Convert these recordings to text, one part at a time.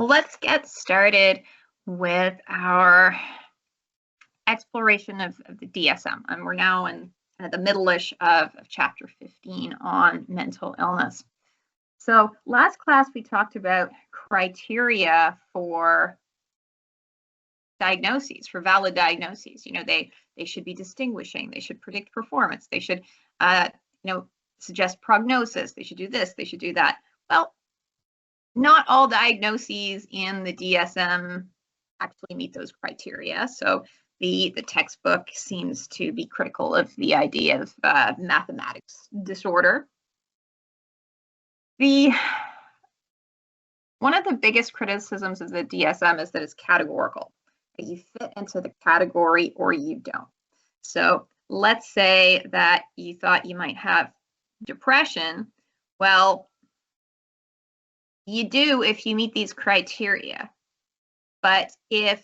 let's get started with our exploration of the DSM. And we're now in the middle-ish of chapter 15 on mental illness. So last class we talked about criteria for diagnoses, for valid diagnoses. You know, they should be distinguishing, they should predict performance, they should suggest prognosis, they should do this, they should do that. Well, not all diagnoses in the DSM actually meet those criteria. So the textbook seems to be critical of the idea of mathematics disorder. One of the biggest criticisms of the DSM is that it's categorical. You fit into the category or you don't. So let's say that you thought you might have depression. Well, you do if you meet these criteria. But if,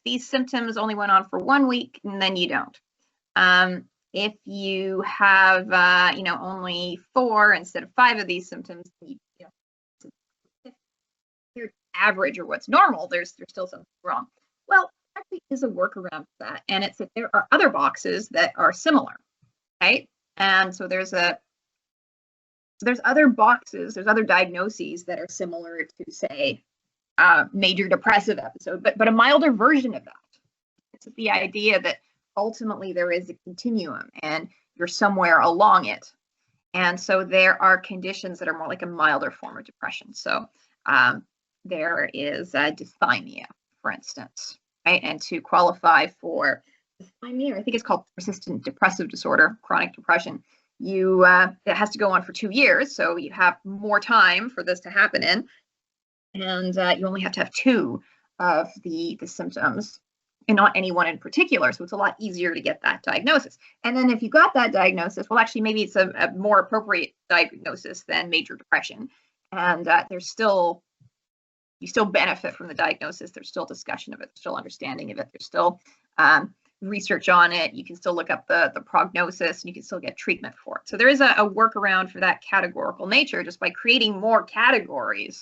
these symptoms only went on for 1 week, and then you don't. If you have, only 4 instead of 5 of these symptoms, you're average or what's normal, there's still something wrong. Well, actually is a workaround for that, and it's that there are other boxes that are similar, right? And so there's other boxes, there's other diagnoses that are similar to, say, major depressive episode, but a milder version of that. It's the idea that ultimately there is a continuum and you're somewhere along it. And so there are conditions that are more like a milder form of depression. So there is dysthymia, for instance, right? And to qualify for dysthymia, I think it's called persistent depressive disorder, chronic depression, it has to go on for 2 years. So you have more time for this to happen in. And you only have to have 2 of the symptoms and not any one in particular. So it's a lot easier to get that diagnosis. And then if you got that diagnosis, well, actually, maybe it's a more appropriate diagnosis than major depression. And you still benefit from the diagnosis. There's still discussion of it, there's still understanding of it. There's still research on it. You can still look up the prognosis and you can still get treatment for it. So there is a workaround for that categorical nature just by creating more categories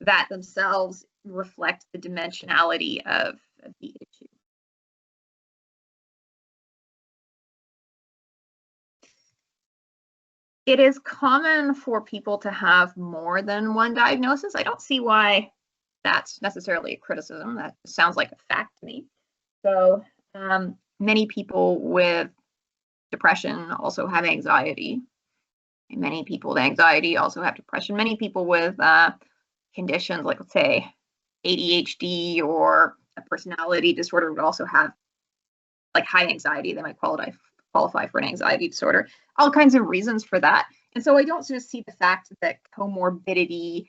that themselves reflect the dimensionality of the issue. It is common for people to have more than one diagnosis. I don't see why that's necessarily a criticism. That sounds like a fact to me. So many people with depression also have anxiety. And many people with anxiety also have depression. Many people with conditions like, let's say, ADHD or a personality disorder would also have like high anxiety. They might qualify for an anxiety disorder. All kinds of reasons for that. And so I don't just see the fact that comorbidity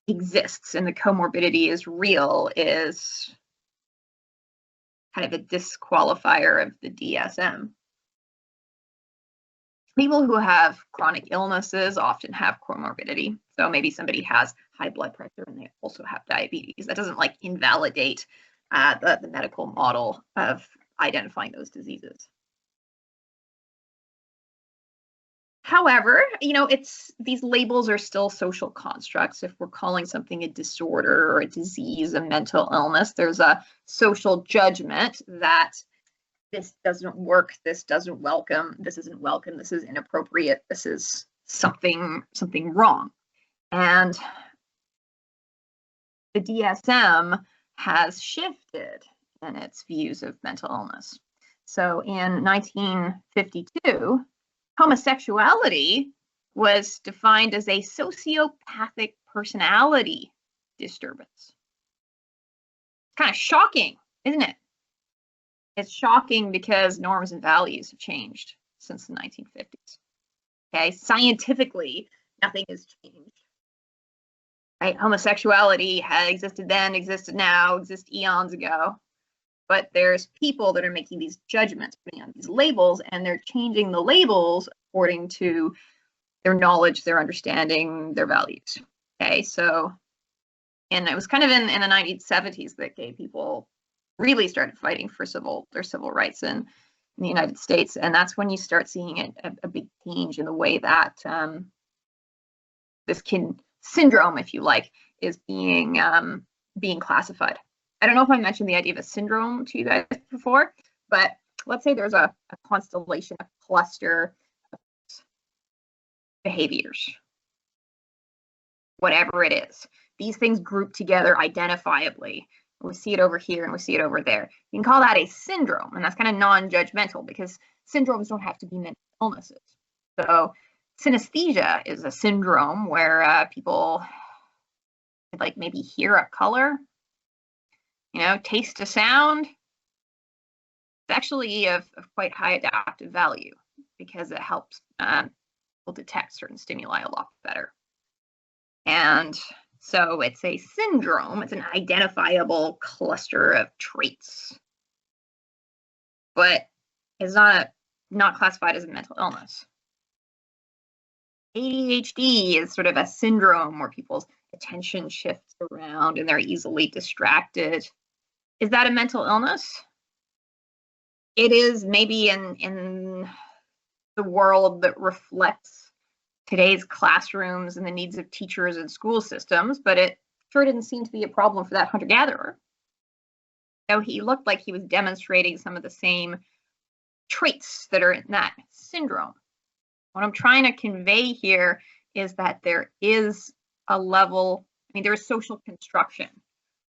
exists and the comorbidity is real is kind of a disqualifier of the DSM. People who have chronic illnesses often have comorbidity. So maybe somebody has high blood pressure and they also have diabetes. That doesn't invalidate the medical model of identifying those diseases. However, these labels are still social constructs. If we're calling something a disorder or a disease, a mental illness, there's a social judgment that this doesn't work, this isn't welcome, this is inappropriate, this is something wrong. And the DSM has shifted in its views of mental illness. So in 1952, homosexuality was defined as a sociopathic personality disturbance. Kind of shocking, isn't it? It's shocking because norms and values have changed since the 1950s. Okay, scientifically, nothing has changed. Right? Homosexuality had existed then, existed now, existed eons ago. But there's people that are making these judgments, putting on these labels, and they're changing the labels according to their knowledge, their understanding, their values. Okay, so, and it was kind of in the 1970s that gay people really started fighting for their civil rights in the United States, and that's when you start seeing a big change in the way that this syndrome, if you like, is being classified. I don't know if I mentioned the idea of a syndrome to you guys before, but let's say there's a constellation, a cluster of behaviors, whatever it is. These things group together identifiably. We see it over here and we see it over there. You can call that a syndrome, and that's kind of non-judgmental because syndromes don't have to be mental illnesses. So synesthesia is a syndrome where people like maybe hear a color, taste a sound. It's actually of quite high adaptive value because it helps people detect certain stimuli a lot better. And so it's a syndrome. It's an identifiable cluster of traits, but it's not classified as a mental illness. ADHD is sort of a syndrome where people's attention shifts around and they're easily distracted. Is that a mental illness? It is maybe in the world that reflects today's classrooms and the needs of teachers and school systems, but it sure didn't seem to be a problem for that hunter-gatherer. So he looked like he was demonstrating some of the same traits that are in that syndrome. What I'm trying to convey here is that there is a level, there is social construction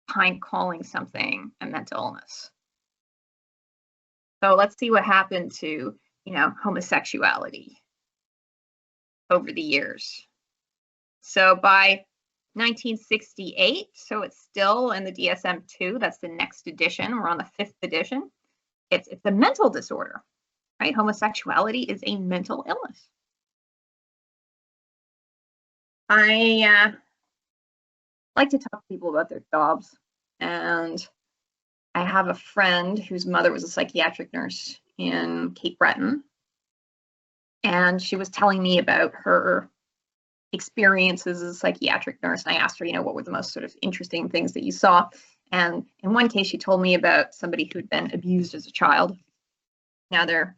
behind calling something a mental illness. So let's see what happened to, homosexuality over the years. So by 1968, so it's still in the DSM-2, that's the next edition, we're on the 5th edition. It's a mental disorder, right? Homosexuality is a mental illness. I like to talk to people about their jobs, and I have a friend whose mother was a psychiatric nurse in Cape Breton, and she was telling me about her experiences as a psychiatric nurse, and I asked her, what were the most sort of interesting things that you saw? And in one case, she told me about somebody who'd been abused as a child. Now they're,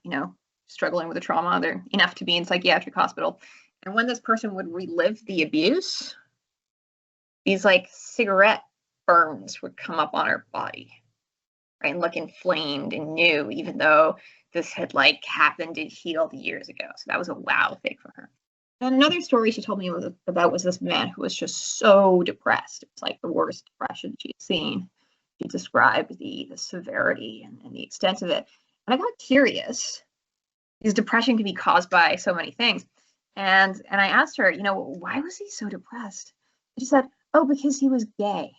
struggling with a trauma. They're enough to be in psychiatric hospital. And when this person would relive the abuse, these like cigarette burns would come up on her body, right, and look inflamed and new, even though this had like happened and healed years ago. So that was a wow thing for her. And another story she told me about was this man who was just so depressed. It was like the worst depression she'd seen. She described the severity and the extent of it. And I got curious, because depression can be caused by so many things. And I asked her, why was he so depressed? She said, oh, because he was gay.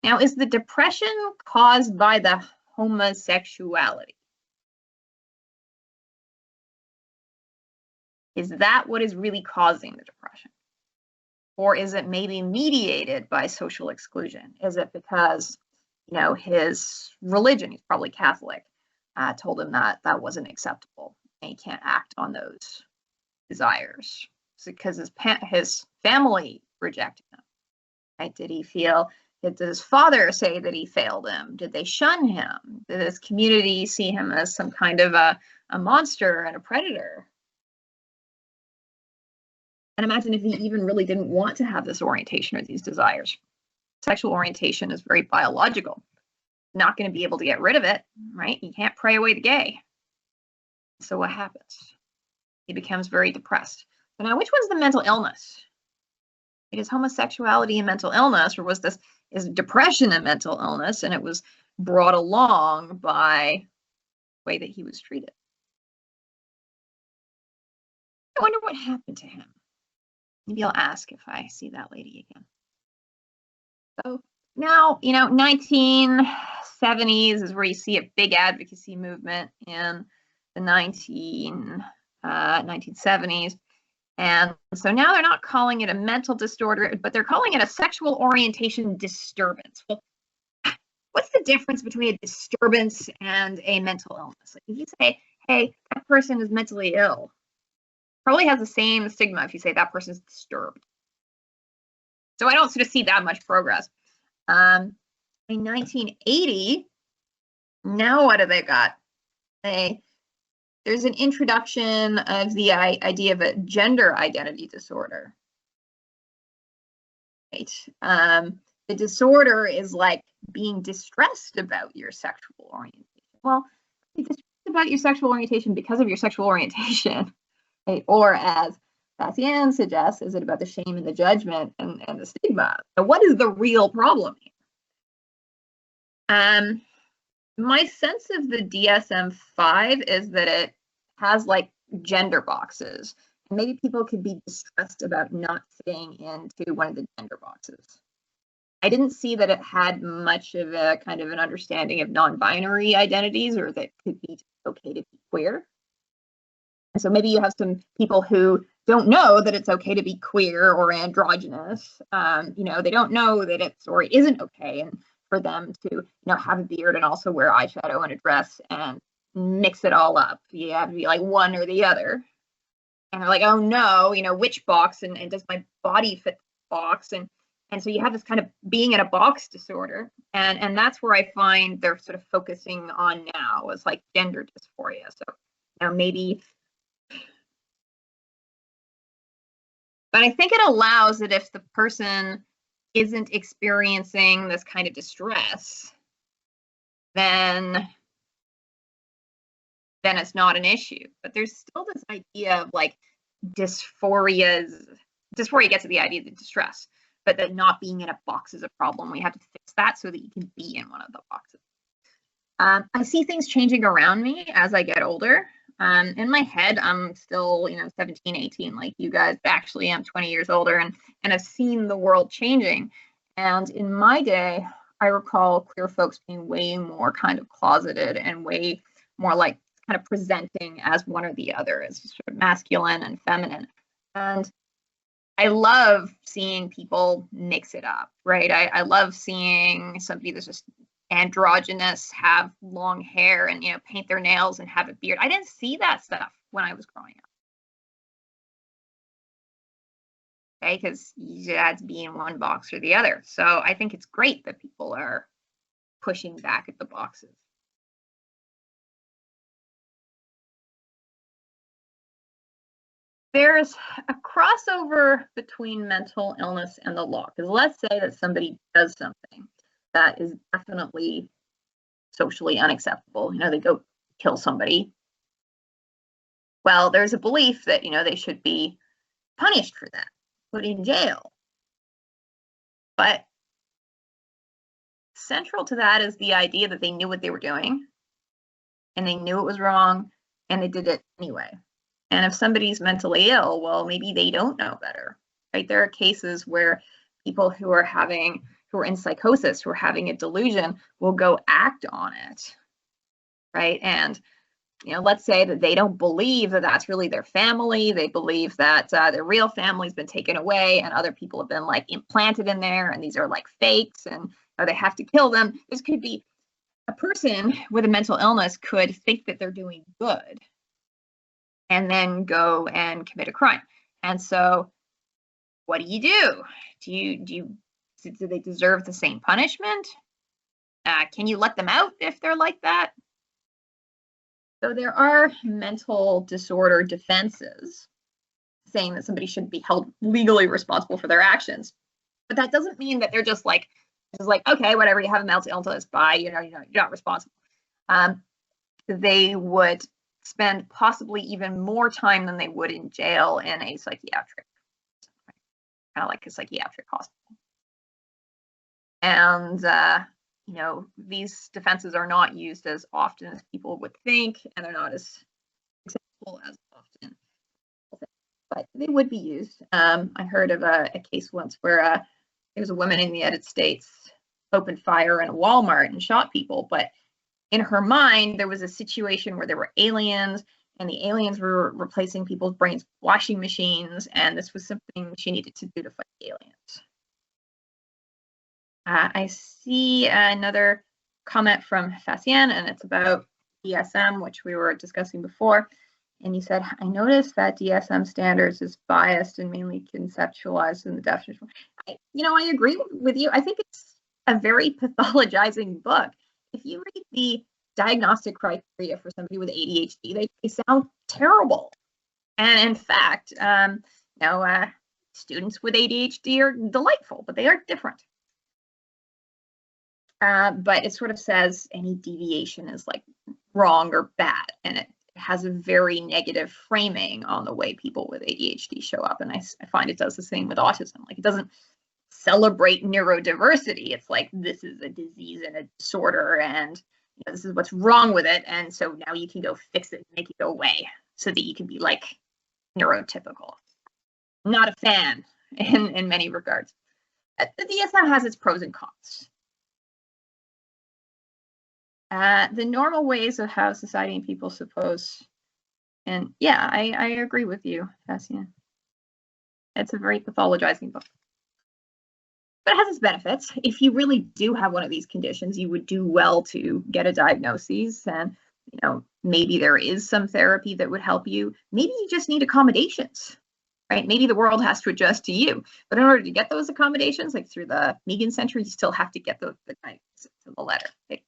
Now, is the depression caused by the homosexuality? Is that what is really causing the depression? Or is it maybe mediated by social exclusion? Is it because, his religion, he's probably Catholic, told him that wasn't acceptable and he can't act on those desires? Is it because his family rejected him? Right? Did his father say that he failed him? Did they shun him? Did his community see him as some kind of a monster and a predator? And imagine if he even really didn't want to have this orientation or these desires. Sexual orientation is very biological. Not going to be able to get rid of it, right? You can't pray away the gay. So what happens? He becomes very depressed. So now, which one's the mental illness? Is homosexuality a mental illness, or is depression a mental illness, and it was brought along by the way that he was treated? I wonder what happened to him. Maybe I'll ask if I see that lady again. So now, 1970s is where you see a big advocacy movement in the 1970s. And so now they're not calling it a mental disorder, but they're calling it a sexual orientation disturbance. Well, what's the difference between a disturbance and a mental illness? Like if you say, hey, that person is mentally ill, probably has the same stigma if you say that person is disturbed. So I don't sort of see that much progress. In 1980, now what have they got? They there's an introduction of the idea of a gender identity disorder. Right. The disorder is like being distressed about your sexual orientation. Well, be distressed about your sexual orientation because of your sexual orientation, right? Or as Fassian suggests, is it about the shame and the judgment and the stigma? So what is the real problem here? My sense of the DSM-5 is that it has like gender boxes. And maybe people could be distressed about not fitting into one of the gender boxes. I didn't see that it had much of a kind of an understanding of non-binary identities, or that it could be okay to be queer. And so maybe you have some people who don't know that it's okay to be queer or androgynous. They don't know that it's or it isn't okay, and for them to have a beard and also wear eyeshadow and a dress and mix it all up. You have to be like one or the other. And they're like, oh no, which box, and does my body fit the box? And so you have this kind of being in a box disorder. And that's where I find they're sort of focusing on now, is like gender dysphoria. So maybe, but I think it allows that if the person isn't experiencing this kind of distress, then it's not an issue. But there's still this idea of like dysphoria gets at the idea of the distress, but that not being in a box is a problem. We have to fix that so that you can be in one of the boxes. I see things changing around me as I get older. In my head, I'm still, 17, 18, like you guys. Actually, I'm 20 years older, and I've seen the world changing. And in my day, I recall queer folks being way more kind of closeted and way more like kind of presenting as one or the other, as sort of masculine and feminine. And I love seeing people mix it up, right? I love seeing somebody that's just androgynous, have long hair and, paint their nails and have a beard. I didn't see that stuff when I was growing up. Okay, because you had to be in one box or the other. So I think it's great that people are pushing back at the boxes. There's a crossover between mental illness and the law. Because let's say that somebody does something that is definitely socially unacceptable. They go kill somebody. Well, there's a belief that, they should be punished for that, put in jail. But central to that is the idea that they knew what they were doing, and they knew it was wrong, and they did it anyway. And if somebody's mentally ill, well, maybe they don't know better, right? There are cases where people who are in psychosis, who are having a delusion, will go act on it, right? And, let's say that they don't believe that that's really their family. They believe that their real family's been taken away and other people have been like implanted in there, and these are like fakes, and they have to kill them. This could be a person with a mental illness could think that they're doing good and then go and commit a crime. And so what do? Do they deserve the same punishment? Can you let them out if they're like that? So there are mental disorder defenses saying that somebody should be held legally responsible for their actions. But that doesn't mean that they're just like, okay, whatever, you have a mental illness, bye, you're not responsible. They would spend possibly even more time than they would in jail in a psychiatric, kind of like a psychiatric hospital. And, these defenses are not used as often as people would think, and they're not as successful as often, but they would be used. I heard of a case once where there was a woman in the United States opened fire in a Walmart and shot people, but in her mind, there was a situation where there were aliens, and the aliens were replacing people's brains with washing machines, and this was something she needed to do to fight the aliens. I see another comment from Fassian, and it's about DSM, which we were discussing before. And you said, I noticed that DSM standards is biased and mainly conceptualized in the definition. I agree with you. I think it's a very pathologizing book. If you read the diagnostic criteria for somebody with ADHD, they sound terrible. And in fact, students with ADHD are delightful, but they are different. But it sort of says any deviation is like wrong or bad, and it has a very negative framing on the way people with ADHD show up. And I find it does the same with autism. Like, it doesn't celebrate neurodiversity. It's like, this is a disease and a disorder, and this is what's wrong with it. And so now you can go fix it and make it go away so that you can be like neurotypical. Not a fan in many regards. The DSM has its pros and cons. The normal ways of how society and people suppose, and yeah, I agree with you, Cassian. It's a very pathologizing book. But it has its benefits. If you really do have one of these conditions, you would do well to get a diagnosis, and maybe there is some therapy that would help you. Maybe you just need accommodations, right? Maybe the world has to adjust to you. But in order to get those accommodations, like through the Megan Center, you still have to get the diagnosis to the letter. Okay?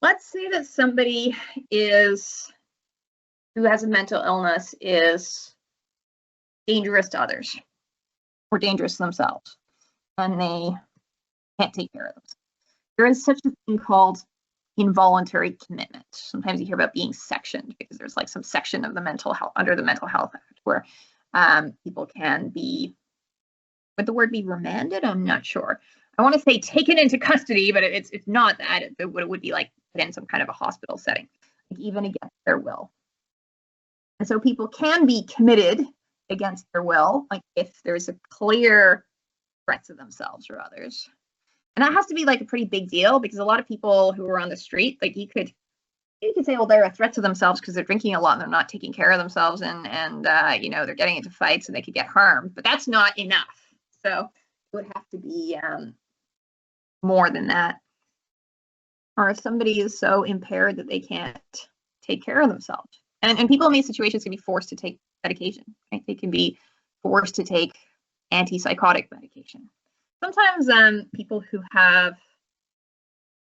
Let's say that somebody who has a mental illness is dangerous to others or dangerous to themselves, and they can't take care of themselves. There is such a thing called involuntary commitment. Sometimes you hear about being sectioned because there's like some section of the mental health under the Mental Health Act where people can be, would the word be remanded? I'm not sure. I want to say taken into custody, but it's not that. It would be like put in some kind of a hospital setting, like even against their will. And so people can be committed against their will, like if there's a clear threat to themselves or others. And that has to be like a pretty big deal, because a lot of people who are on the street, like you could say, well, they're a threat to themselves because they're drinking a lot and they're not taking care of themselves, and they're getting into fights and they could get harmed. But that's not enough. So it would have to be more than that. Or if somebody is so impaired that they can't take care of themselves. And people in these situations can be forced to take medication, right? They can be forced to take antipsychotic medication. Sometimes people who have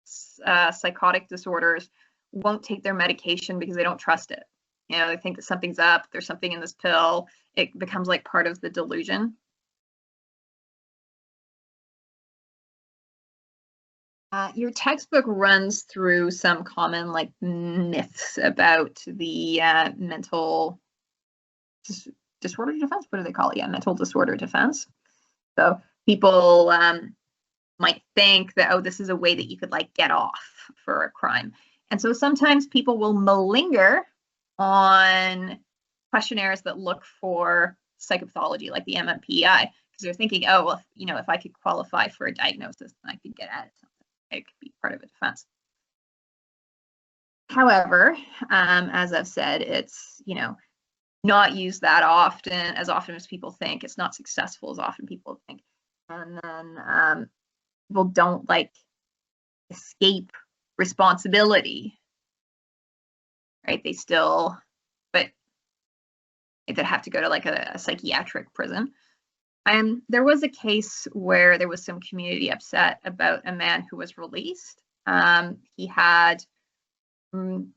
psychotic disorders won't take their medication because they don't trust it. They think that something's up, there's something in this pill. It becomes like part of the delusion. Your textbook runs through some common like myths about the mental disorder defense. What do they call it? Yeah, mental disorder defense. So people might think that, oh, this is a way that you could like get off for a crime. And so sometimes people will malinger on questionnaires that look for psychopathology, like the MMPI, because they're thinking, oh, well, if I could qualify for a diagnosis, then I could get at it. It could be part of a defense. However, as I've said, it's not used that often as people think. It's not successful as often people think. And then people don't like escape responsibility, right? They still, but they have to go to like a psychiatric prison. There was a case where there was some community upset about a man who was released. He had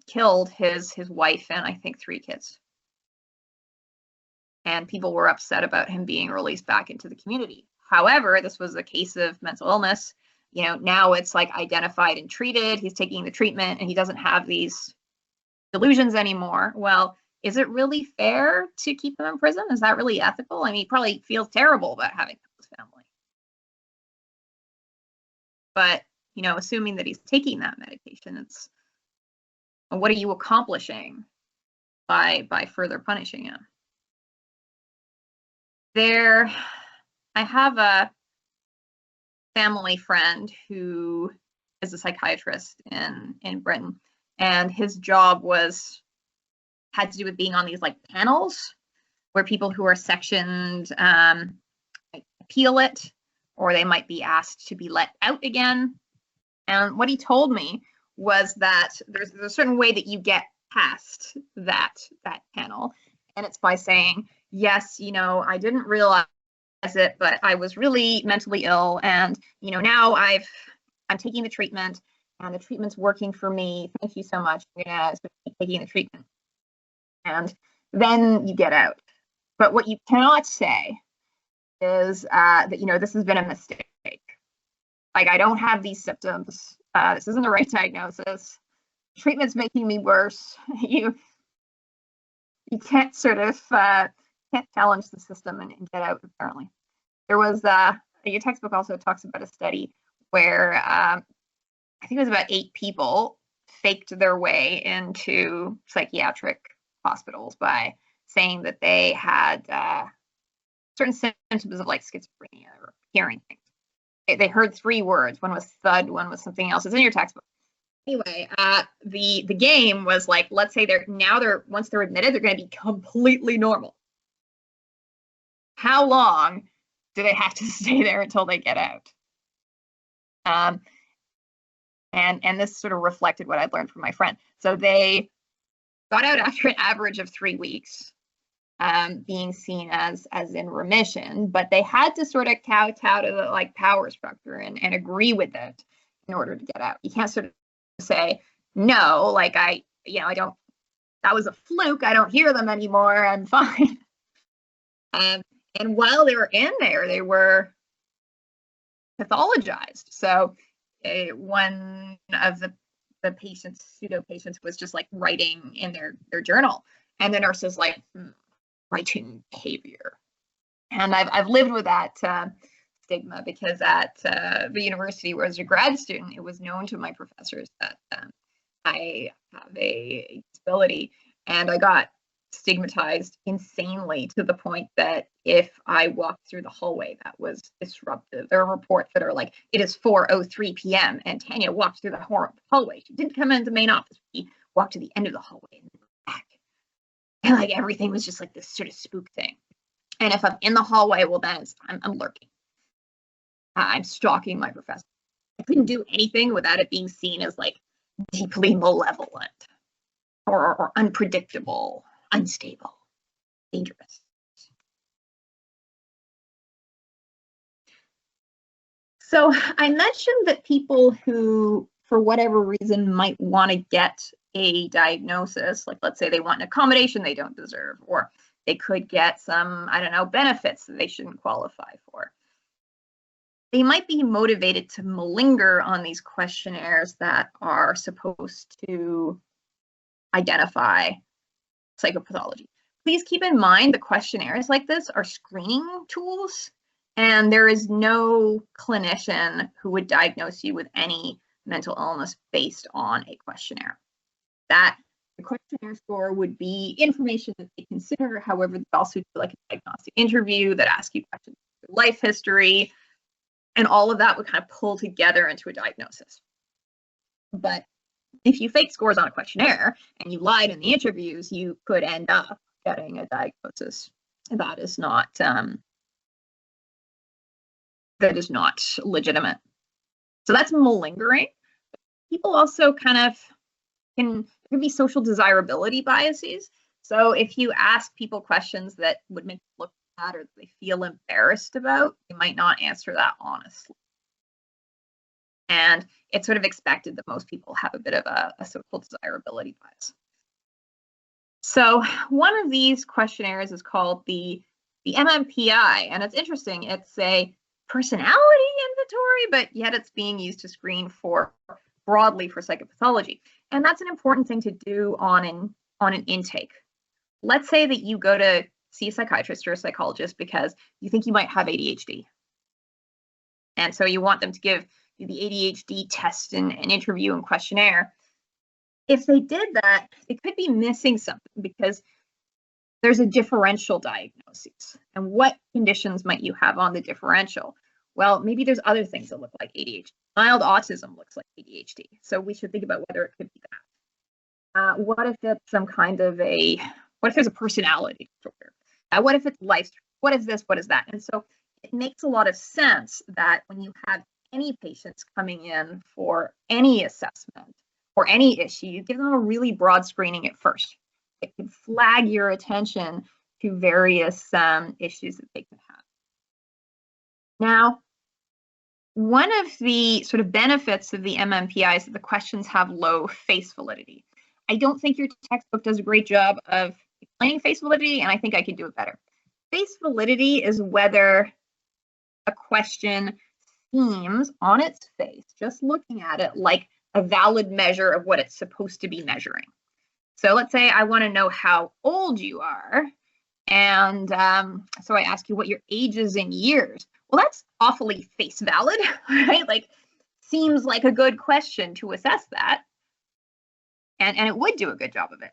killed his wife and I think 3 kids. And people were upset about him being released back into the community. However, this was a case of mental illness. Now it's like identified and treated. He's taking the treatment and he doesn't have these delusions anymore. Well, is it really fair to keep him in prison? Is that really ethical? I mean, he probably feels terrible about having his family. But, assuming that he's taking that medication, it's, what are you accomplishing by further punishing him? I have a family friend who is a psychiatrist in Britain, and his job had to do with being on these like panels where people who are sectioned appeal it, or they might be asked to be let out again. And what he told me was that there's a certain way that you get past that panel, and it's by saying, yes, I didn't realize it, but I was really mentally ill, and now I've I'm taking the treatment and the treatment's working for me. Thank you so much. I'm gonna keep taking the treatment. And then you get out. But what you cannot say is that, this has been a mistake. Like, I don't have these symptoms. This isn't the right diagnosis. Treatment's making me worse. You can't sort of can't challenge the system and get out. Apparently, there was your textbook also talks about a study where I think it was about 8 people faked their way into psychiatric hospitals by saying that they had certain symptoms of like schizophrenia or hearing things. They heard 3 words. One was thud, one was something else. It's in your textbook. Anyway, the game was like, let's say once they're admitted, they're going to be completely normal. How long do they have to stay there until they get out? And this sort of reflected what I'd learned from my friend. So they got out after an average of 3 weeks, being seen as in remission, but they had to sort of kowtow to the like power structure and agree with it in order to get out. You can't sort of say, no, like I don't, that was a fluke. I don't hear them anymore. I'm fine. And while they were in there, they were pathologized. So one of the pseudo patients was just like writing in their journal, and the nurse is like, writing behavior. And I've lived with that stigma, because at the university where I was a grad student, it was known to my professors that I have a disability, and I got stigmatized insanely to the point that if I walked through the hallway, that was disruptive. There are reports that are like, it is 4:03 p.m. and Tanya walked through the hallway. She didn't come into the main office. She walked to the end of the hallway and back. And like everything was just like this sort of spook thing. And if I'm in the hallway, well, then I'm lurking. I'm stalking my professor. I couldn't do anything without it being seen as like deeply malevolent or unpredictable, unstable, dangerous. So I mentioned that people who, for whatever reason, might want to get a diagnosis, like let's say they want an accommodation they don't deserve, or they could get some, I don't know, benefits that they shouldn't qualify for. They might be motivated to malinger on these questionnaires that are supposed to identify psychopathology. Please keep in mind the questionnaires like this are screening tools, and there is no clinician who would diagnose you with any mental illness based on a questionnaire. That the questionnaire score would be information that they consider. However, they also do like a diagnostic interview that asks you questions about life history, and all of that would kind of pull together into a diagnosis. But if you fake scores on a questionnaire and you lied in the interviews, you could end up getting a diagnosis that is not legitimate. So that's malingering. People also kind of there can be social desirability biases. So if you ask people questions that would make them look bad or they feel embarrassed about, they might not answer that honestly. And it's sort of expected that most people have a bit of a social desirability bias. So one of these questionnaires is called the MMPI, and it's interesting. It's a personality inventory, but yet it's being used to screen broadly for psychopathology. And that's an important thing to do on an intake. Let's say that you go to see a psychiatrist or a psychologist because you think you might have ADHD. And so you want them to give you the ADHD test and interview and questionnaire. If they did that, it could be missing something because there's a differential diagnosis. And what conditions might you have on the differential? Well, maybe there's other things that look like ADHD. Mild autism looks like ADHD. So we should think about whether it could be that. What if it's what if there's a personality disorder? What if it's life? What is this? What is that? And so it makes a lot of sense that when you have any patients coming in for any assessment or any issue, you give them a really broad screening at first. It can flag your attention to various issues that they can have. Now, one of the sort of benefits of the MMPI is that the questions have low face validity. I don't think your textbook does a great job of explaining face validity, and I think I could do it better. Face validity is whether a question seems on its face, just looking at it, like a valid measure of what it's supposed to be measuring. So let's say I want to know how old you are, and so I ask you what your age is in years. Well, that's awfully face valid, right? Like, seems like a good question to assess that, and it would do a good job of it.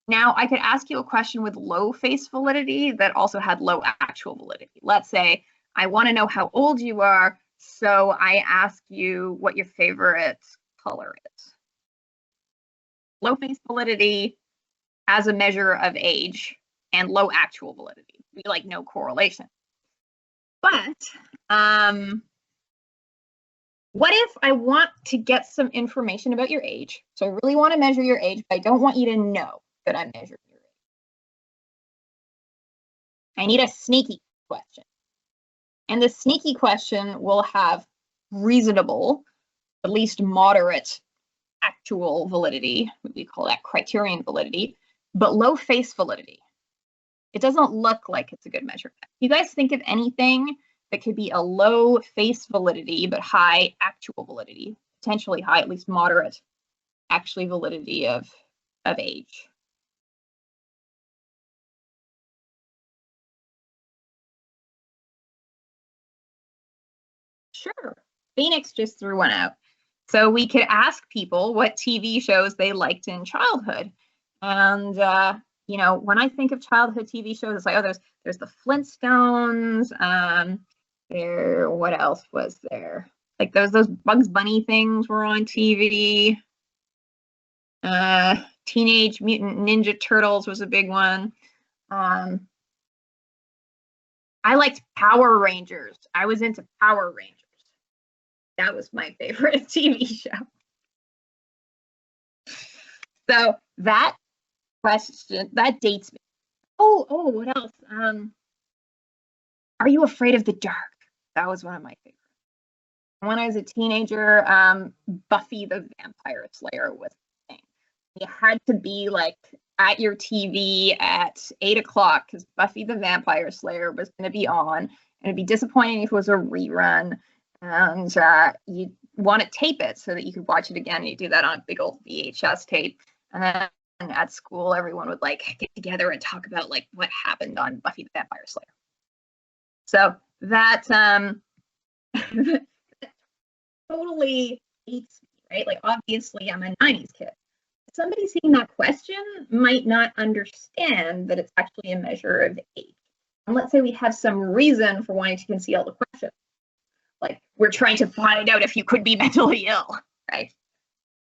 Now, I could ask you a question with low face validity that also had low actual validity. Let's say I want to know how old you are, so I ask you what your favorite color is. Low face validity as a measure of age and low actual validity. Be like no correlation. But what if I want to get some information about your age? So I really want to measure your age, but I don't want you to know that I'm measuring your age. I need a sneaky question. And the sneaky question will have reasonable, at least moderate actual validity. We call that criterion validity, but low face validity. It doesn't look like it's a good measure. You guys think of anything that could be a low face validity, but high actual validity, potentially high, at least moderate, actually validity of age? Sure. Phoenix just threw one out. So we could ask people what TV shows they liked in childhood. And, you know, when I think of childhood TV shows, it's like, oh, there's the Flintstones. What else was there? Like those Bugs Bunny things were on TV. Teenage Mutant Ninja Turtles was a big one. I liked Power Rangers. I was into Power Rangers. That was my favorite TV show. So that question, that dates me. Oh, what else? Are you afraid of the dark? That was one of my favorites. When I was a teenager, Buffy the Vampire Slayer was the thing. You had to be like at your TV at 8 o'clock because Buffy the Vampire Slayer was going to be on. And it'd be disappointing if it was a rerun. And you want to tape it so that you could watch it again. You do that on a big old VHS tape. And then at school, everyone would like get together and talk about like what happened on Buffy the Vampire Slayer. So that totally hates me, right? Like obviously I'm a 90s kid. Somebody seeing that question might not understand that it's actually a measure of age. And let's say we have some reason for wanting to conceal the question. Like we're trying to find out if you could be mentally ill, right?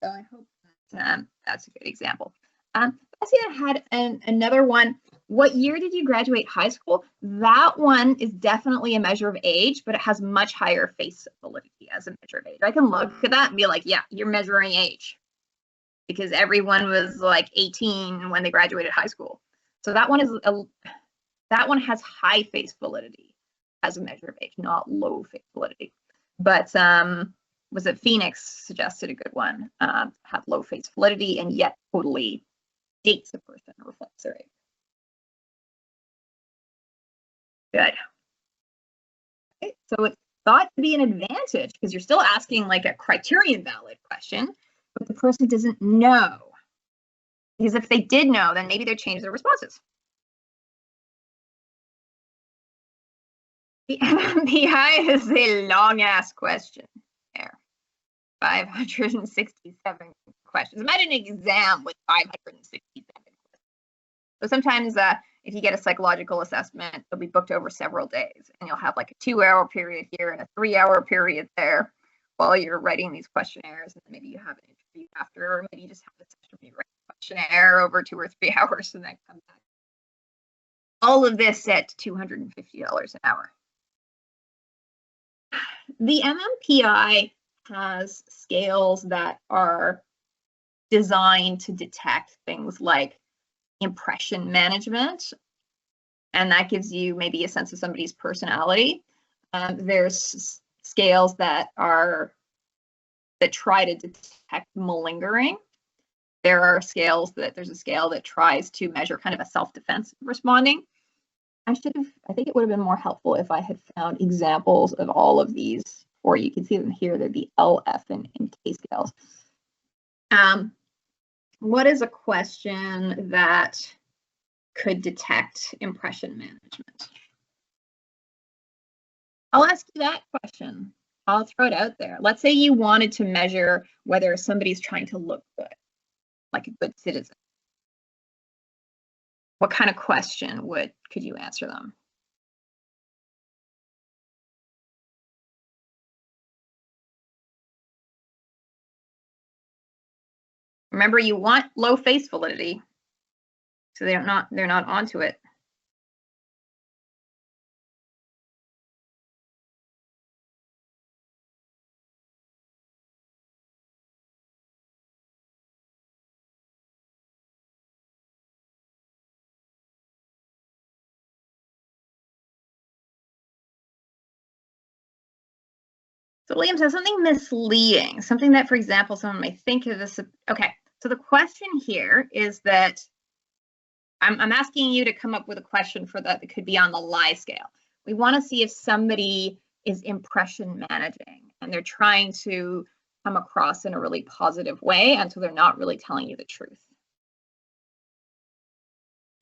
So I hope that, that's a good example. I see I had another one. What year did you graduate high school? That one is definitely a measure of age, but it has much higher face validity as a measure of age. I can look at that and be like, yeah, you're measuring age because everyone was like 18 when they graduated high school. So that one has high face validity as a measure of age, not low face validity. But was it Phoenix suggested a good one? Have low face validity and yet totally dates a person, reflects their age. Good. Okay, so it's thought to be an advantage because you're still asking like a criterion valid question, but the person doesn't know. Because if they did know, then maybe they'd change their responses. The MMPI is a long ass question. There. 567 questions. Imagine an exam with 567 questions. So sometimes if you get a psychological assessment, it'll be booked over several days and you'll have like a 2-hour period here and a 3-hour period there while you're writing these questionnaires. And maybe you have an interview after, or maybe you just have a session where you write a questionnaire over 2 or 3 hours and then come back. All of this at $250 an hour. The MMPI has scales that are designed to detect things like impression management, and that gives you maybe a sense of somebody's personality. There's scales that try to detect malingering. There's a scale that tries to measure kind of a self-defense responding. I think it would have been more helpful if I had found examples of all of these for you. You can see them here. They're the L, F, and K scales. What is a question that could detect impression management? I'll ask you that question. I'll throw it out there. Let's say you wanted to measure whether somebody's trying to look good, like a good citizen. What kind of question could you answer them? Remember, you want low face validity, so they're not onto it. So Liam says something misleading, something that, for example, someone may think of this. Okay, so the question here is that I'm asking you to come up with a question for that could be on the lie scale. We want to see if somebody is impression managing and they're trying to come across in a really positive way, and so they're not really telling you the truth.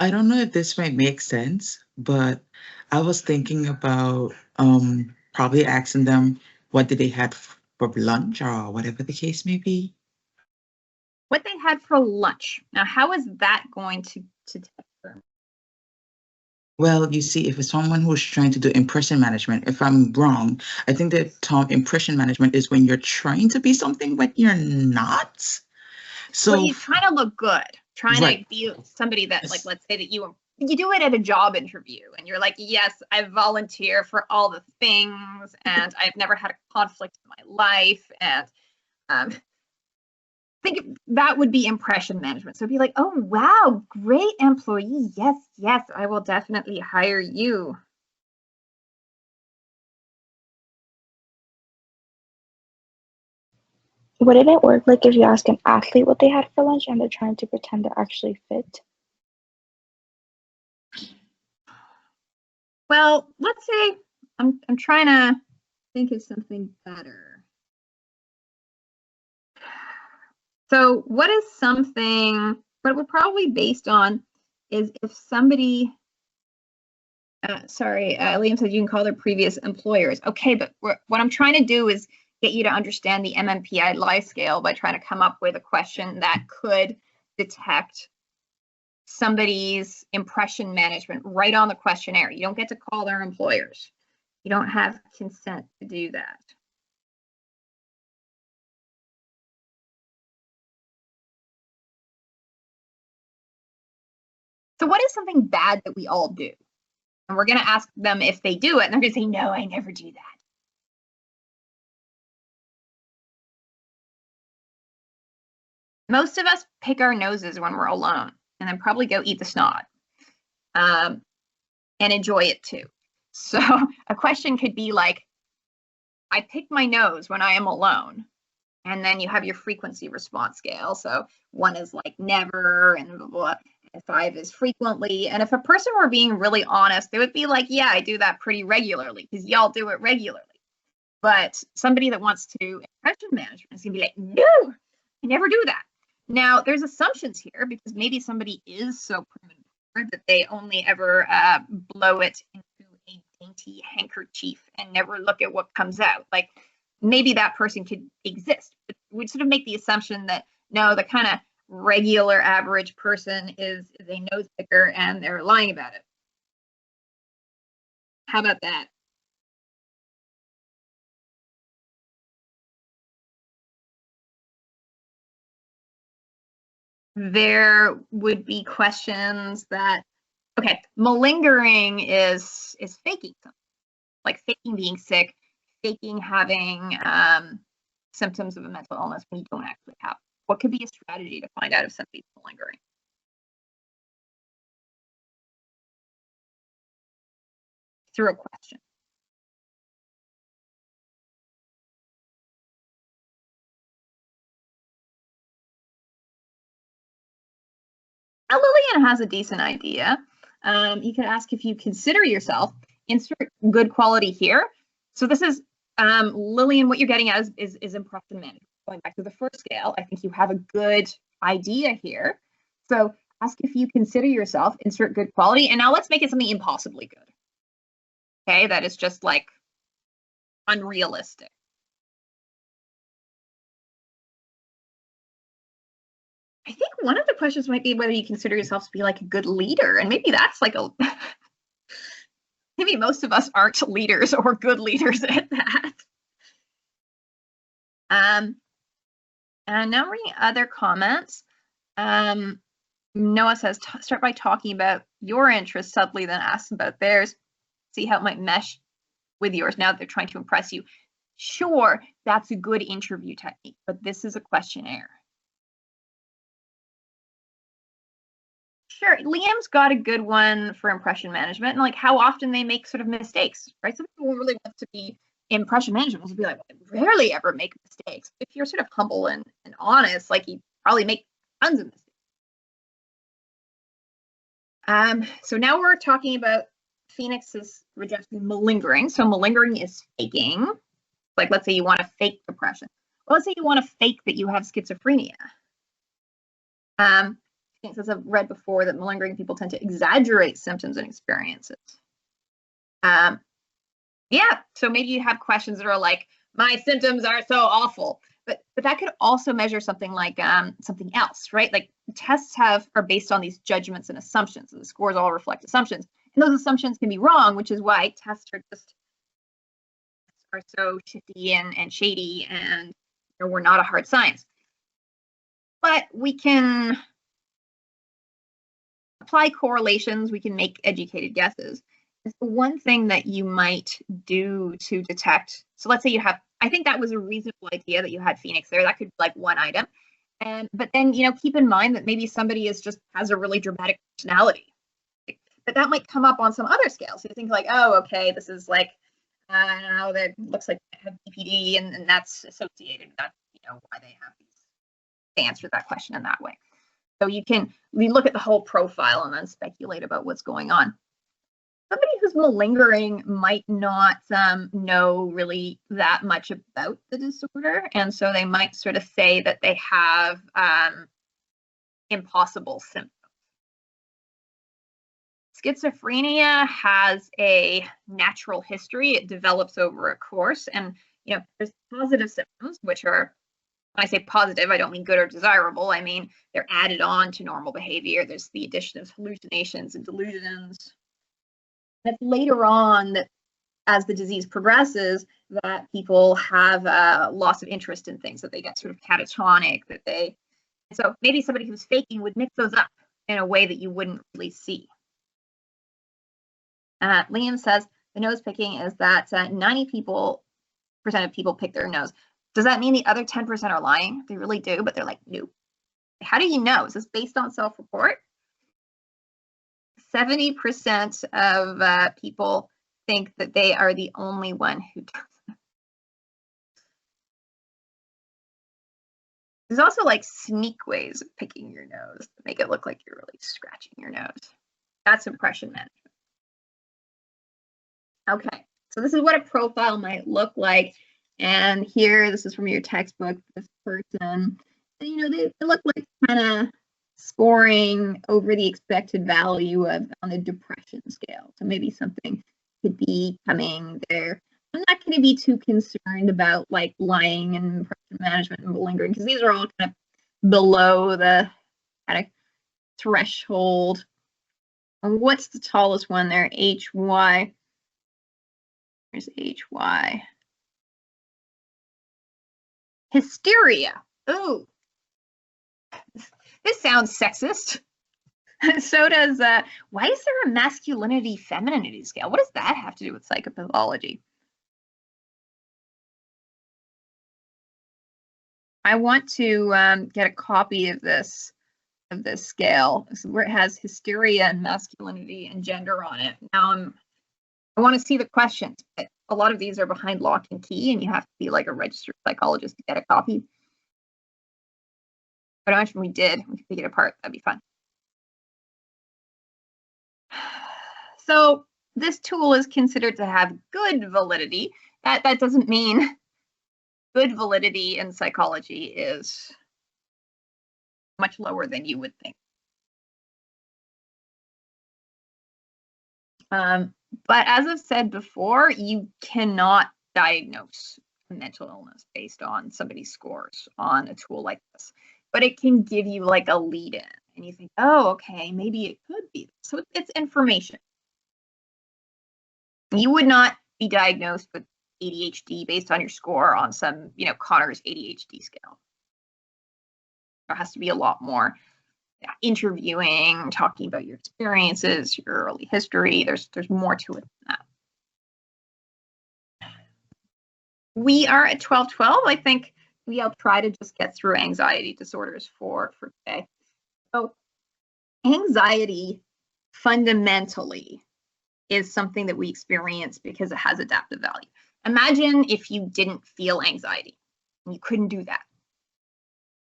I don't know if this might make sense, but I was thinking about probably asking them what did they had for lunch or whatever the case may be. What they had for lunch. Now, how is that going to test them? Well, you see, if it's someone who's trying to do impression management, if I'm wrong, I think the term impression management is when you're trying to be something but you're not. So well, you're trying to look good, trying right. to be somebody that, like, let's say that you do it at a job interview and you're like, yes, I volunteer for all the things and I've never had a conflict in my life. And think that would be impression management. So be like, oh, wow, great employee. Yes, yes, I will definitely hire you. Wouldn't it work like if you ask an athlete what they had for lunch and they're trying to pretend they're actually fit? Well, let's say I'm trying to think of something better. So what is something, what we're probably based on is if somebody, Liam said you can call their previous employers. Okay, but what I'm trying to do is get you to understand the MMPI lie scale by trying to come up with a question that could detect somebody's impression management right on the questionnaire. You don't get to call their employers. You don't have consent to do that. So what is something bad that we all do? And we're going to ask them if they do it, and they're going to say, no, I never do that. Most of us pick our noses when we're alone and then probably go eat the snot and enjoy it too. So a question could be like, I pick my nose when I am alone. And then you have your frequency response scale. So 1 is like never, and blah, blah, and 5 is frequently. And if a person were being really honest, they would be like, yeah, I do that pretty regularly because y'all do it regularly. But somebody that wants to do impression management is going to be like, no, I never do that. Now, there's assumptions here because maybe somebody is so prim and proper that they only ever blow it into a dainty handkerchief and never look at what comes out. Like, maybe that person could exist, but we'd sort of make the assumption that no, the kind of regular average person is a nose picker and they're lying about it. How about that? There would be questions that, okay, malingering is faking something, like faking being sick, faking having symptoms of a mental illness when you don't actually have. What could be a strategy to find out if somebody's malingering? Through a question. Lillian has a decent idea. You could ask if you consider yourself, insert good quality here. So this is, Lillian, what you're getting at is impression management. Going back to the first scale, I think you have a good idea here. So ask if you consider yourself, insert good quality. And now let's make it something impossibly good. Okay, that is just like unrealistic. I think one of the questions might be whether you consider yourself to be like a good leader. And maybe that's like a, maybe most of us aren't leaders or good leaders at that. And now reading other comments. Noah says, start by talking about your interests subtly, then ask about theirs. See how it might mesh with yours now that they're trying to impress you. Sure, that's a good interview technique, but this is a questionnaire. Sure, Liam's got a good one for impression management and like how often they make sort of mistakes, right? Some people really want to be impression management will be like, well, I rarely ever make mistakes. If you're sort of humble and honest, like you probably make tons of mistakes. So now we're talking about Phoenix's rejecting malingering. So malingering is faking. Like let's say you want to fake depression. Well, let's say you want to fake that you have schizophrenia. Phoenix, as I've read before, that malingering people tend to exaggerate symptoms and experiences. Yeah, so maybe you have questions that are like, my symptoms are so awful. But that could also measure something like something else, right? Like tests are based on these judgments and assumptions. So the scores all reflect assumptions. And those assumptions can be wrong, which is why tests are so shifty and shady, and we're not a hard science. But we can apply correlations, we can make educated guesses. It's the one thing that you might do to detect. So let's say you have, I think that was a reasonable idea that you had Phoenix there. That could be like one item. But then, keep in mind that maybe somebody has a really dramatic personality. But that might come up on some other scales. So you think like, oh, okay, this is like, I don't know, that looks like they have BPD and that's associated with that, why they have these, answer that question in that way. So we look at the whole profile and then speculate about what's going on. Somebody who's malingering might not know really that much about the disorder. And so they might sort of say that they have impossible symptoms. Schizophrenia has a natural history. It develops over a course. And, there's positive symptoms, which are, when I say positive, I don't mean good or desirable. I mean, they're added on to normal behavior. There's the addition of hallucinations and delusions. That's later on that as the disease progresses, that people have a loss of interest in things, that they get sort of catatonic, so maybe somebody who's faking would mix those up in a way that you wouldn't really see. Liam says the nose picking is that 90% of people pick their nose. Does that mean the other 10% are lying? They really do, but they're like, no. How do you know? Is this based on self-report? 70% of people think that they are the only one who does it. There's also like sneak ways of picking your nose to make it look like you're really scratching your nose. That's impression management. Okay, so this is what a profile might look like. And here, this is from your textbook, this person, they look like kind of scoring over the expected value on the depression scale. So maybe something could be coming there. I'm not going to be too concerned about like lying and impression management and malingering, because these are all kind of below the kind of threshold. And what's the tallest one there? HY. There's HY. Hysteria. Oh, this sounds sexist. So does, why is there a masculinity femininity scale? What does that have to do with psychopathology? I want to get a copy of this scale where it has hysteria and masculinity and gender on it. Now I want to see the questions, but a lot of these are behind lock and key, and you have to be like a registered psychologist to get a copy. But I mentioned we could pick it apart. That'd be fun. So this tool is considered to have good validity. That doesn't mean good validity in psychology is much lower than you would think. But as I've said before, you cannot diagnose a mental illness based on somebody's scores on a tool like this. But it can give you like a lead in, and you think, oh, okay, maybe it could be. So it's information. You would not be diagnosed with ADHD based on your score on some, Connor's ADHD scale. There has to be a lot more interviewing, talking about your experiences, your early history. There's more to it than that. We are at 12:12. I think I'll try to just get through anxiety disorders for today. So anxiety fundamentally is something that we experience because it has adaptive value. Imagine if you didn't feel anxiety and you couldn't do that.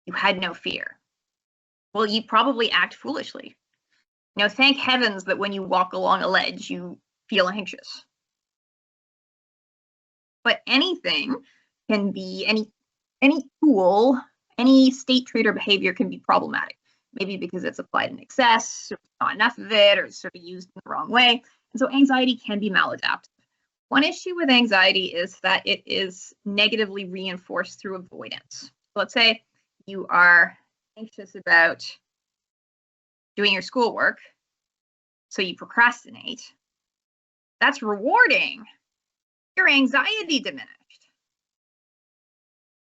You had no fear. Well, you'd probably act foolishly. Thank heavens that when you walk along a ledge, you feel anxious. But anything can be, any tool, any state, trait, or behavior can be problematic. Maybe because it's applied in excess, or not enough of it, or it's sort of used in the wrong way. And so anxiety can be maladaptive. One issue with anxiety is that it is negatively reinforced through avoidance. Let's say you are anxious about doing your schoolwork, so you procrastinate. That's rewarding. Your anxiety diminished.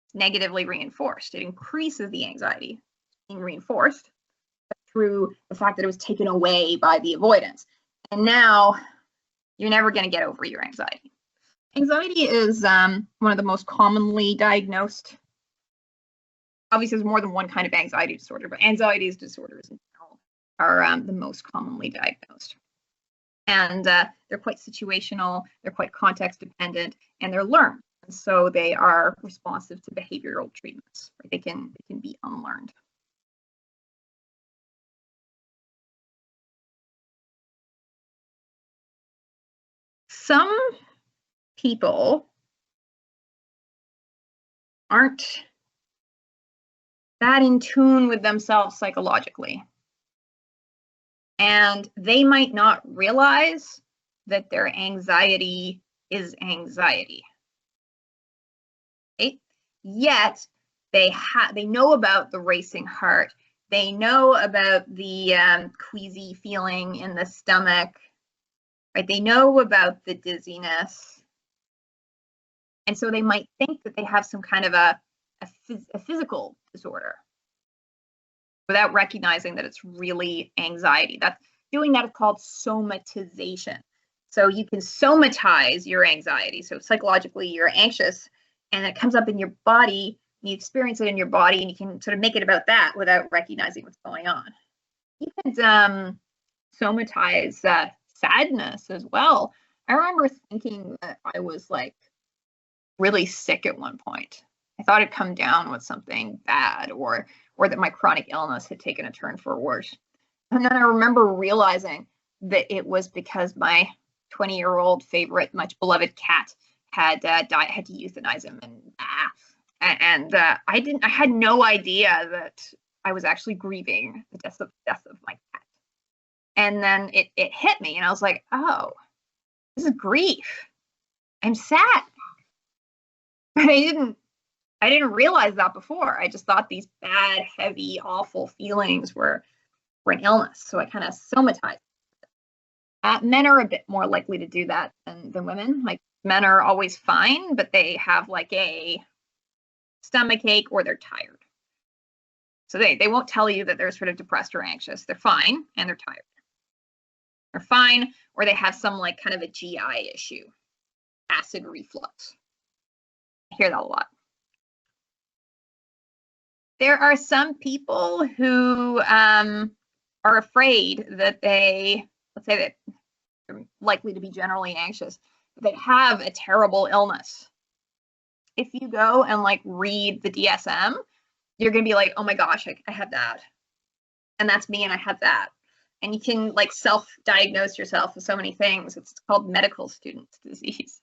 It's negatively reinforced. It increases the anxiety being reinforced through the fact that it was taken away by the avoidance. And now you're never going to get over your anxiety. Anxiety is one of the most commonly diagnosed. Obviously, there's more than one kind of anxiety disorder, but anxiety disorders in general are the most commonly diagnosed. And they're quite situational, they're quite context dependent, and they're learned. And so they are responsive to behavioral treatments. Right? They can be unlearned. Some people aren't that in tune with themselves psychologically. And they might not realize that their anxiety is anxiety. Okay? Yet they know about the racing heart. They know about the queasy feeling in the stomach. Right? They know about the dizziness. And so they might think that they have some kind of a physical disorder without recognizing that it's really anxiety. Doing that is called somatization. So you can somatize your anxiety. So psychologically, you're anxious and it comes up in your body, and you experience it in your body, and you can sort of make it about that without recognizing what's going on. You could somatize sadness as well. I remember thinking that I was like really sick at one point. I thought I'd come down with something bad, or that my chronic illness had taken a turn for worse. And then I remember realizing that it was because my 20-year-old favorite, much beloved cat had died. I had to euthanize him, and I had no idea that I was actually grieving the death of my cat. And then it hit me, and I was like, oh, this is grief. I'm sad. But I didn't realize that before. I just thought these bad, heavy, awful feelings were an illness. So I kind of somatized. Men are a bit more likely to do that than women. Like, men are always fine, but they have like a stomach ache or they're tired. So they won't tell you that they're sort of depressed or anxious. They're fine and they're tired. They're fine, or they have some like kind of a GI issue, acid reflux. I hear that a lot. There are some people who are afraid that let's say that they're likely to be generally anxious, but they have a terrible illness. If you go and like read the DSM, you're going to be like, oh my gosh, I had that. And that's me, and I had that. and you can like self-diagnose yourself with so many things. It's called medical student's disease.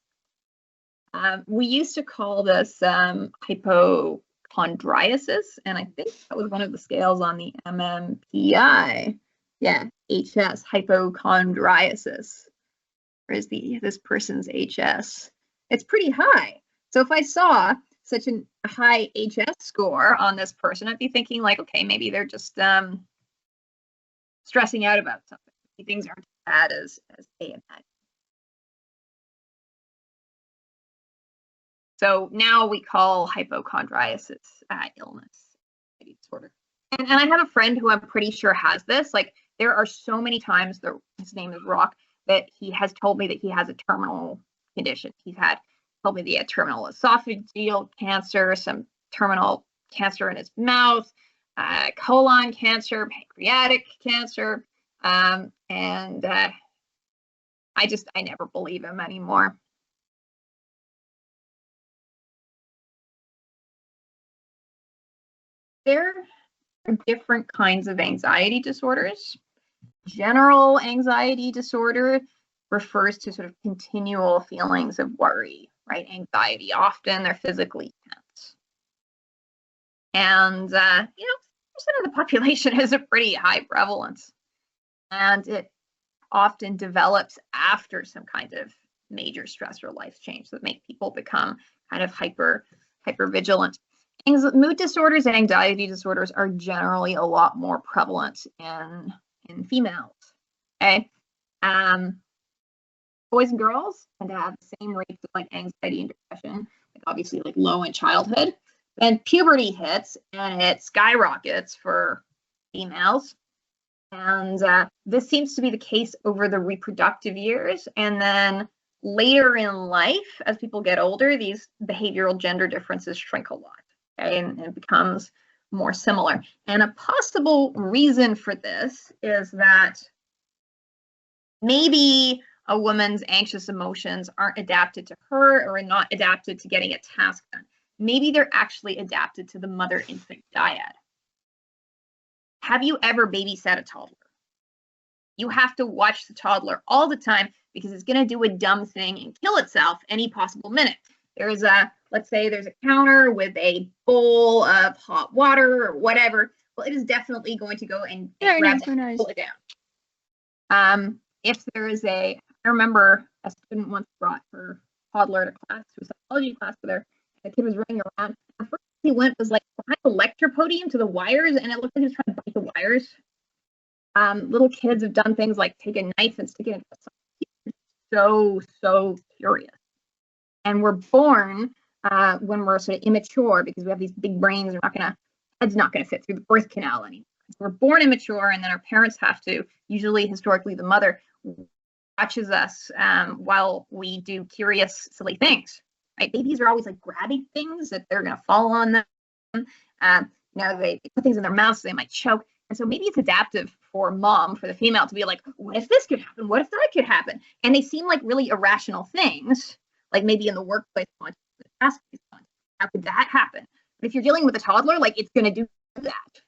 We used to call this hypochondriasis, and I think that was one of the scales on the MMPI. Yeah, HS, hypochondriasis. Where is this person's HS? It's pretty high. So if I saw such a high HS score on this person, I'd be thinking like, okay, maybe they're just stressing out about something. Things aren't as bad as they imagine. So now we call hypochondriasis illness disorder. And I have a friend who I'm pretty sure has this. Like, there are so many times, his name is Rock, that he has told me that he has a terminal condition. Told me that he had terminal esophageal cancer, some terminal cancer in his mouth, colon cancer, pancreatic cancer, and I never believe him anymore. There are different kinds of anxiety disorders. General anxiety disorder refers to sort of continual feelings of worry, right? Anxiety. Often they're physically tense. And, 10% of the population has a pretty high prevalence. And it often develops after some kind of major stress or life change that make people become kind of hyper vigilant. Mood disorders and anxiety disorders are generally a lot more prevalent in females. Okay, boys and girls tend to have the same rates of like anxiety and depression, like obviously like low in childhood. Then puberty hits and it skyrockets for females. And this seems to be the case over the reproductive years. And then later in life, as people get older, these behavioral gender differences shrink a lot. Okay, and it becomes more similar. And a possible reason for this is that maybe a woman's anxious emotions aren't adapted to her or not adapted to getting a task done. Maybe they're actually adapted to the mother-infant dyad. Have you ever babysat a toddler? You have to watch the toddler all the time because it's going to do a dumb thing and kill itself any possible minute. Let's say there's a counter with a bowl of hot water or whatever. Well, it is definitely going to go and grab it and pull it down. If there is I remember a student once brought her toddler to class, to a psychology class with her. The kid was running around. The first he went was like behind the lecture podium to the wires, and it looked like he was trying to bite the wires. Little kids have done things like take a knife and stick it in. So curious. And we're born when we're sort of immature because we have these big brains. Head's not gonna fit through the birth canal anymore. So we're born immature, and then our parents have to, usually historically the mother, watches us while we do curious, silly things. Right? Babies are always like grabbing things that they're gonna fall on them. They put things in their mouths so they might choke. And so maybe it's adaptive for the female to be like, what if this could happen? What if that could happen? And they seem like really irrational things, like maybe in the workplace, how could that happen? But if you're dealing with a toddler, like it's gonna do that.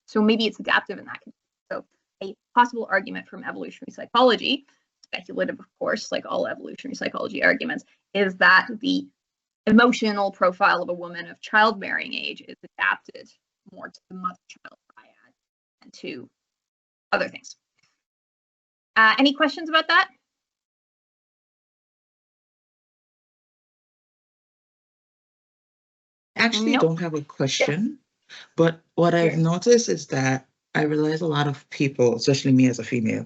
So maybe it's adaptive in that case. So a possible argument from evolutionary psychology, speculative of course, like all evolutionary psychology arguments, is that the emotional profile of a woman of childbearing age is adapted more to the mother-child triad and to other things. Any questions about that? I actually Nope. don't have a question, but what I've noticed is that I realize a lot of people, especially me as a female,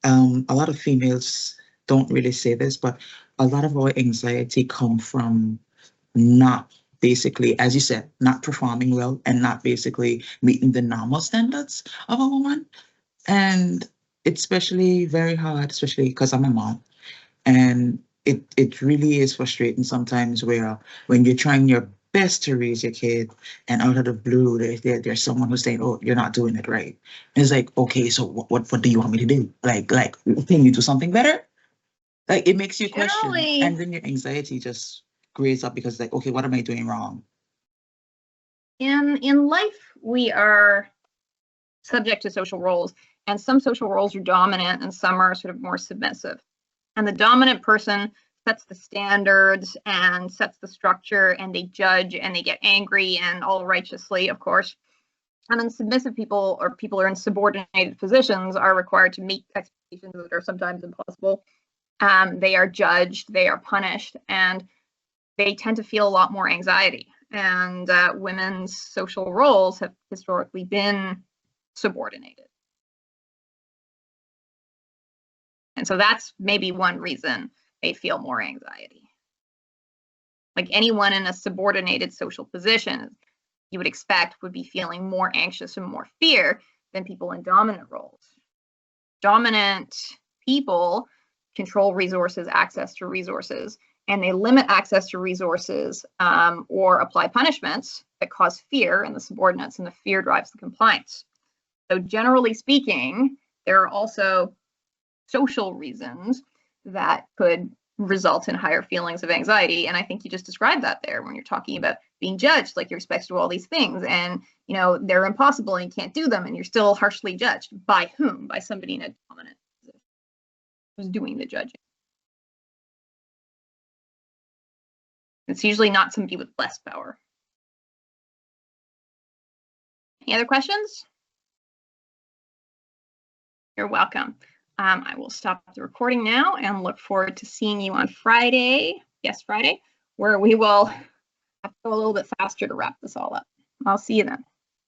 a lot of females don't really say this, but a lot of our anxiety come from not basically, as you said, not performing well and not basically meeting the normal standards of a woman. And it's especially very hard, especially because I'm a mom. And it really is frustrating sometimes where when you're trying your best to raise your kid and out of the blue, there's someone who's saying, oh, you're not doing it right. And it's like, okay, so what do you want me to do? Like, can you do something better? Like, it makes you question. And then your anxiety just grades up because like, okay, what am I doing wrong? In life, we are subject to social roles, And some social roles are dominant and some are sort of more submissive. And the dominant person sets the standards and sets the structure, and they judge and they get angry, and all righteously, of course. And then submissive people, or people who are in subordinated positions, are required to meet expectations that are sometimes impossible. They are judged, they are punished, and they tend to feel a lot more anxiety. And women's social roles have historically been subordinated. And so that's maybe one reason they feel more anxiety. Like anyone in a subordinated social position, you would expect would be feeling more anxious and more fear than people in dominant roles. Dominant people control resources, access to resources, and they limit access to resources or apply punishments that cause fear in the subordinates, and the fear drives the compliance. So generally speaking, there are also social reasons that could result in higher feelings of anxiety. And I think you just described that there when you're talking about being judged, like you're expected to do all these things and, you know, they're impossible and you can't do them and you're still harshly judged. By whom? By somebody in a dominant position who's doing the judging. It's usually not somebody with less power. Any other questions? You're welcome. I will stop the recording now and look forward to seeing you on Friday, yes, Friday, where we will have to go a little bit faster to wrap this all up. I'll see you then.